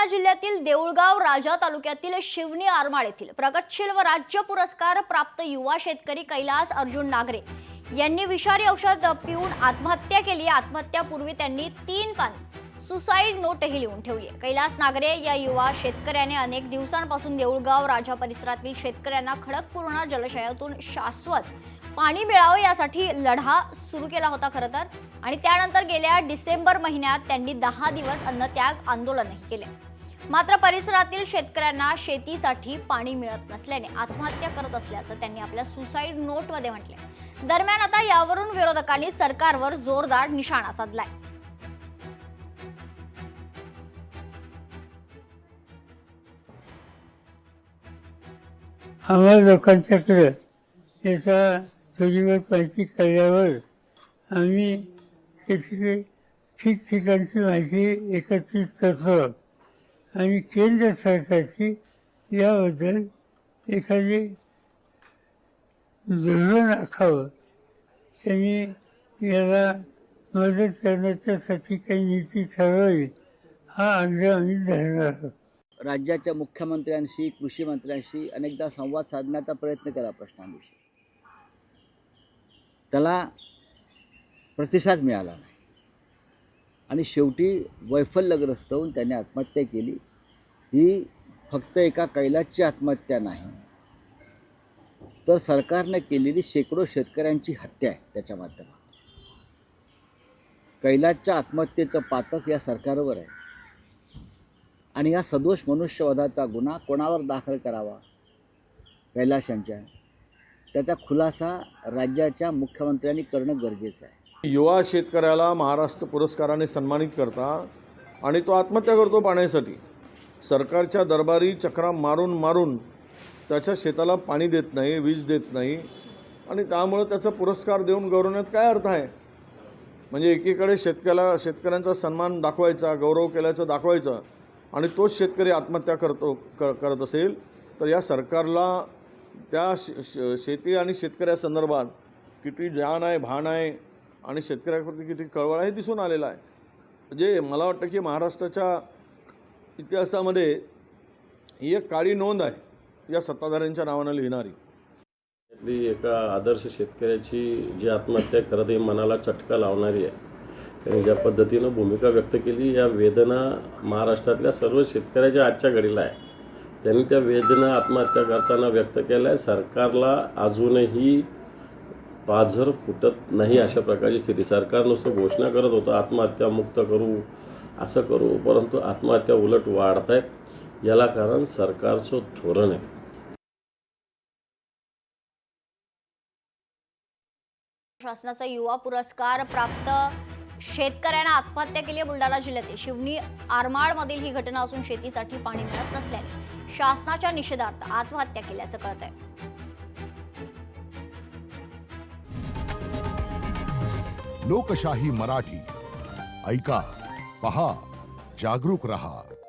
जिल्ह्यातील देऊळगाव राजा तालुक्यातील शिवनी आरमाळ येथील प्रगतशील व राज्य पुरस्कार प्राप्त युवा शेतकरी कैलास अर्जुन नागरे यांनी विषारी औषध पिऊन आत्महत्या केली। आत्महत्यापूर्वी त्यांनी 3 पान सुसाईड नोटही लिहून ठेवली आहे। कैलास नागरे या युवा शेतकऱ्याने अनेक दिवसांपासून देऊळगाव राजा परिसरातील शेतकऱ्यांना खडकपूर्णा जलाशयातून शाश्वत पाणी मिळावे यासाठी लढा सुरू केला होता खरं तर, आणि त्यानंतर गेल्या डिसेंबर महिन्यात त्यांनी 10 दिवस अन्नत्याग आंदोलनही केले। मात्र परिसरातील शेतकऱ्यांना शेतीसाठी पाणी मिळत नसल्याने आत्महत्या करत असल्याचं त्यांनी आपल्या सुसाईड नोटमध्ये म्हटले। दरम्यान आता यावरून विरोधकांनी सरकारवर जोरदार निशाणा साधलाय। आम्हाला लोकांच्याकडे याचा थोडीवर माहिती कळल्यावर आम्ही शेतकरी ठिकठिकाणची माहिती एकत्रित करतो आणि केंद्र सरकारची याबद्दल एखादी धोरण आखावं, त्यांनी याला मदत करण्याच्यासाठी काही नीती ठरवावी हा आग्रह आम्ही धरणार आहोत। राज्याच्या मुख्यमंत्र्यांशी कृषी मंत्र्यांशी अनेकदा संवाद साधण्याचा प्रयत्न केला प्रश्नांविषयी, त्याला प्रतिसाद मिळाला नाही आणि शेवटी वैफल्यग्रस्त होऊन त्याने आत्महत्या केली। ही फक्त एका कैलासची आत्महत्या नाही, तर सरकारने केलेली शेकडो शेतकऱ्यांची हत्या आहे। त्याच्या माध्यमातून कैलासच्या आत्महत्येचं पातक या सरकारवर आहे आणि या सदोष मनुष्यवधाचा गुन्हा कोणावर दाखल करावा, कैलास यांच्या, त्याचा खुलासा राज्याच्या मुख्यमंत्र्यांनी करणं गरजेचं आहे। युवा शेतकऱ्याला महाराष्ट्र पुरस्काराने सन्मानित करता आणि तो आत्महत्या करतो पाण्यासाठी। सरकारच्या दरबारी चक्रा मारून मारून त्याच्या शेताला पाणी देत नाही, वीज देत नाही आणि त्यामुळे त्याचा पुरस्कार देऊन गौरवण्यात काय अर्थ आहे? म्हणजे एकीकडे शेतकऱ्यांचा सन्मान दाखवायचा, गौरव केल्याचं दाखवायचं आणि तोच शेतकरी आत्महत्या करत असेल तर या सरकारला त्या शेती आणि शेतकऱ्यासंदर्भात किती जाण आहे, भान आहे आणि शेतकऱ्याप्रती किती कळवळ आहे दिसून आलेला आहे। म्हणजे मला वाटतं की महाराष्ट्राच्या इतिहासामध्ये ही एक काळी नोंद आहे या सत्ताधाऱ्यांच्या नावानं लिहिणारी। एका आदर्श शेतकऱ्याची जी आत्महत्या खरं तर मनाला चटका लावणारी आहे। त्यांनी ज्या पद्धतीनं भूमिका व्यक्त केली, या वेदना महाराष्ट्रातल्या सर्व शेतकऱ्याच्या आजच्या घडीला आहे। त्यांनी त्या वेदना आत्महत्या करताना व्यक्त केल्या। सरकारला अजूनही पाझर फुटत नाही अशा प्रकारची स्थिती। सरकार नुसतं घोषणा करत होतं आत्महत्या मुक्त करू, असं करू, परंतु आत्महत्या उलट वाढत आहेत। याला कारण सरकारचं धोरण आहे। शासनाचा युवा पुरस्कार प्राप्त शेतकऱ्यांना आत्महत्या केली। बुलढाणा जिल्ह्यातील शिवनी आरमाळमधील ही घटना असून शेतीसाठी पाणी मिळत नसल्याने शासनाच्या निषेधार्थ आत्महत्या केल्याचं कळत आहे। लोकशाही मराठी ऐका, पहा, जागरूक रहा।